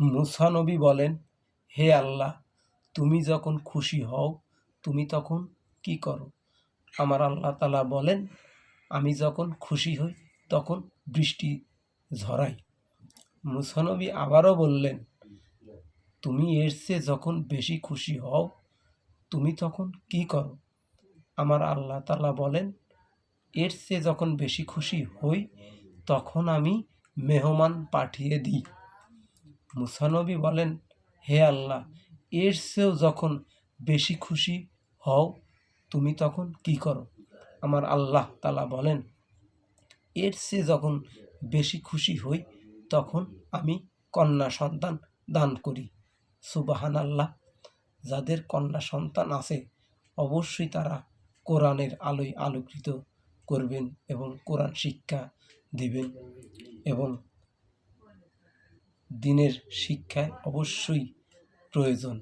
মুসা নবী বলেন, হে আল্লাহ, তুমি যখন খুশি হও তুমি তখন কি করো? আমার আল্লাহ তাআলা বলেন, আমি যখন খুশি হই তখন বৃষ্টি ঝরাই। মুসা নবী আবারও বললেন, তুমি এর চেয়ে যখন বেশি খুশি হও তুমি তখন কি করো? আমার আল্লাহ তাআলা বলেন, এর চেয়ে যখন বেশি খুশি হই তখন আমি মেহমান পাঠিয়ে দিই। মুসা নবী বলেন, হে আল্লাহ, এর চেয়েও যখন বেশি খুশি হও তুমি তখন কি করো? আমার আল্লাহ তাআলা বলেন, এর চেয়ে যখন বেশি খুশি হই তখন আমি কন্যা সন্তান দান করি। সুবহানাল্লাহ। যাদের কন্যা সন্তান আছে অবশ্যই তারা কোরআনের আলোয় আলোকিত করবেন এবং কোরআন শিক্ষা দিবেন এবং দিনের শিক্ষায় অবশ্যই প্রয়োজন।